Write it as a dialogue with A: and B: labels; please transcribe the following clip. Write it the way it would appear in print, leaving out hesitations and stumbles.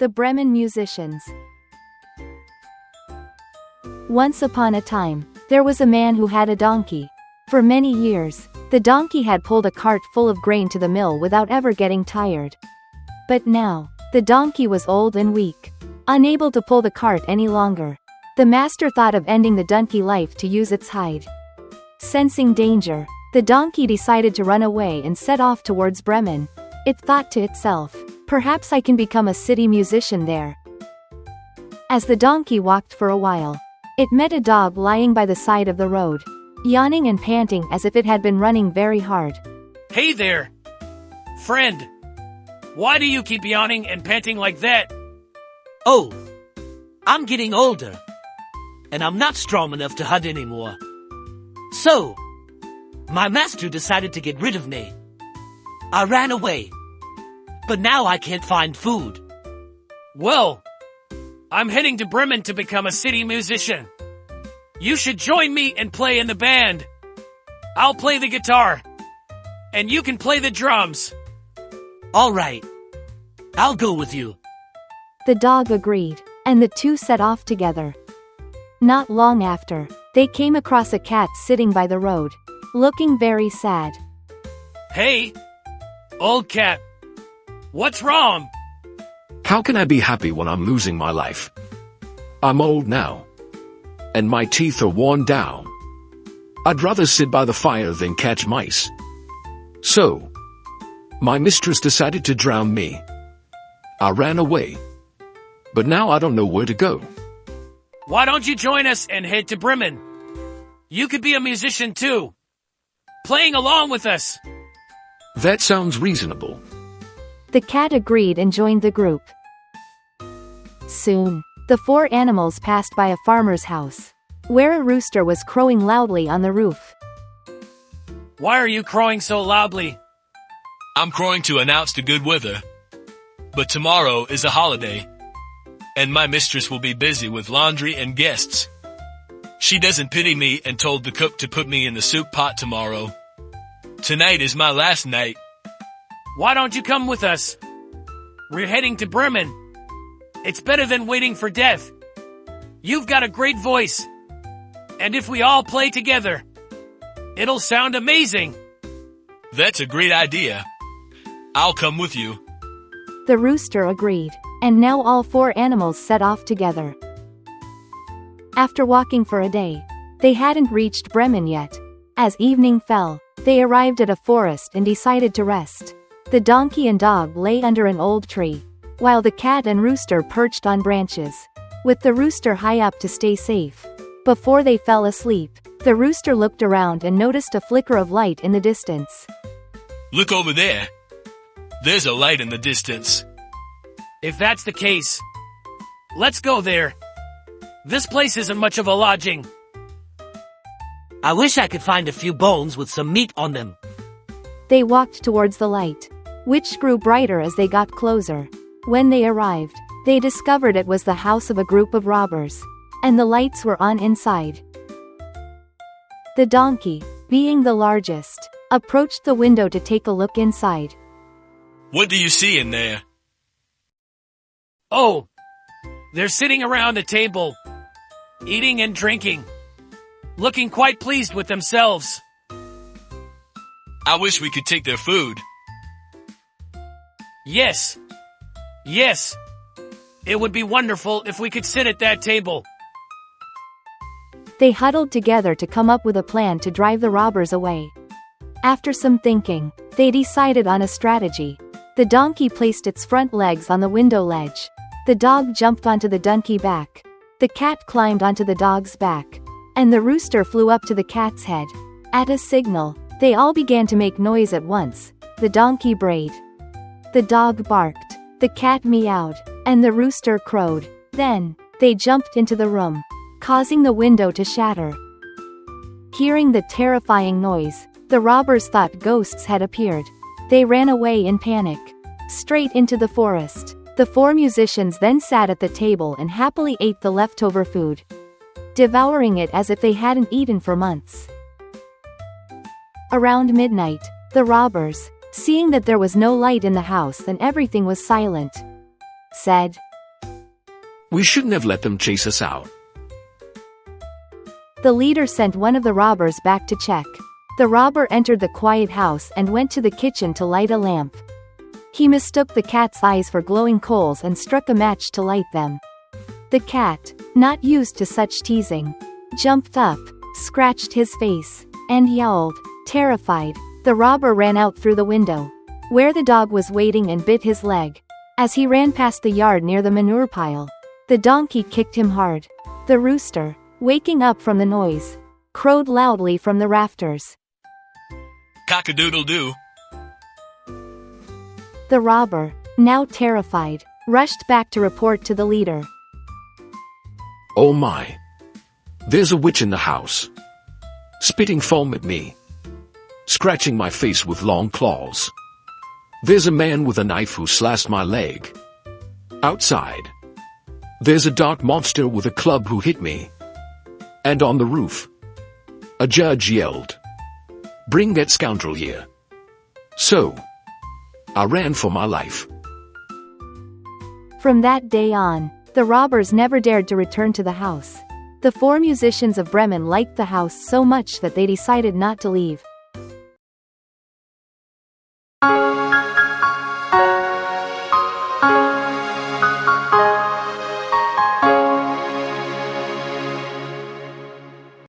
A: The Bremen Musicians. Once upon a time, there was a man who had a donkey. For many years, the donkey had pulled a cart full of grain to the mill without ever getting tired. But now, the donkey was old and weak, unable to pull the cart any longer. The master thought of ending the donkey life to use its hide. Sensing danger, the donkey decided to run away and set off towards Bremen. It thought to itself, "Perhaps I can become a city musician there." As the donkey walked for a while, it met a dog lying by the side of the road, yawning and panting as if it had been running very hard.
B: Hey there, friend. Why do you keep yawning and panting like that?
C: Oh, I'm getting older, and I'm not strong enough to hunt anymore. So, my master decided to get rid of me. I ran away, but now I can't find food.
B: Well, I'm heading to Bremen to become a city musician. You should join me and play in the band. I'll play the guitar, and you can play the drums.
C: All right, I'll go with you.
A: The dog agreed, and the two set off together. Not long after, they came across a cat sitting by the road, looking very sad.
B: Hey, old cat. What's wrong?
D: How can I be happy when I'm losing my life? I'm old now, and my teeth are worn down. I'd rather sit by the fire than catch mice. So, my mistress decided to drown me. I ran away, but now I don't know where to go.
B: Why don't you join us and head to Bremen? You could be a musician too, playing along with us.
D: That sounds reasonable.
A: The cat agreed and joined the group. Soon, the four animals passed by a farmer's house, where a rooster was crowing loudly on the roof.
B: Why are you crowing so loudly?
E: I'm crowing to announce the good weather. But tomorrow is a holiday, and my mistress will be busy with laundry and guests. She doesn't pity me and told the cook to put me in the soup pot tomorrow. Tonight is my last night.
B: Why don't you come with us? We're heading to Bremen. It's better than waiting for death. You've got a great voice. And if we all play together, it'll sound amazing.
E: That's a great idea. I'll come with you.
A: The rooster agreed, and now all four animals set off together. After walking for a day, they hadn't reached Bremen yet. As evening fell, they arrived at a forest and decided to rest. The donkey and dog lay under an old tree, while the cat and rooster perched on branches, with the rooster high up to stay safe. Before they fell asleep, the rooster looked around and noticed a flicker of light in the distance.
E: Look over there. There's a light in the distance.
B: If that's the case, let's go there. This place isn't much of a lodging.
C: I wish I could find a few bones with some meat on them.
A: They walked towards the light, which grew brighter as they got closer. When they arrived, they discovered it was the house of a group of robbers, and the lights were on inside. The donkey, being the largest, approached the window to take a look inside.
E: What do you see in there?
B: Oh, they're sitting around a table, eating and drinking, looking quite pleased with themselves.
E: I wish we could take their food.
B: Yes. Yes. It would be wonderful if we could sit at that table.
A: They huddled together to come up with a plan to drive the robbers away. After some thinking, they decided on a strategy. The donkey placed its front legs on the window ledge. The dog jumped onto the donkey back. The cat climbed onto the dog's back. And the rooster flew up to the cat's head. At a signal, they all began to make noise at once. The donkey brayed. The dog barked. The cat meowed. And the rooster crowed. Then, they jumped into the room, causing the window to shatter. Hearing the terrifying noise, the robbers thought ghosts had appeared. They ran away in panic, straight into the forest. The four musicians then sat at the table and happily ate the leftover food, devouring it as if they hadn't eaten for months. Around midnight, the robbers, seeing that there was no light in the house and everything was silent, said,
D: We shouldn't have let them chase us out.
A: The leader sent one of the robbers back to check. The robber entered the quiet house and went to the kitchen to light a lamp. He mistook the cat's eyes for glowing coals and struck a match to light them. The cat, not used to such teasing, jumped up, scratched his face, and yowled, terrified. The robber ran out through the window, where the dog was waiting, and bit his leg. As he ran past the yard near the manure pile, the donkey kicked him hard. The rooster, waking up from the noise, crowed loudly from the rafters.
E: Cock-a-doodle-doo.
A: The robber, now terrified, rushed back to report to the leader.
D: Oh my! There's a witch in the house. Spitting foam at me. Scratching my face with long claws. There's a man with a knife who slashed my leg. Outside. There's a dark monster with a club who hit me. And on the roof, a judge yelled, "Bring that scoundrel here." So, I ran for my life.
A: From that day on, the robbers never dared to return to the house. The four musicians of Bremen liked the house so much that they decided not to leave.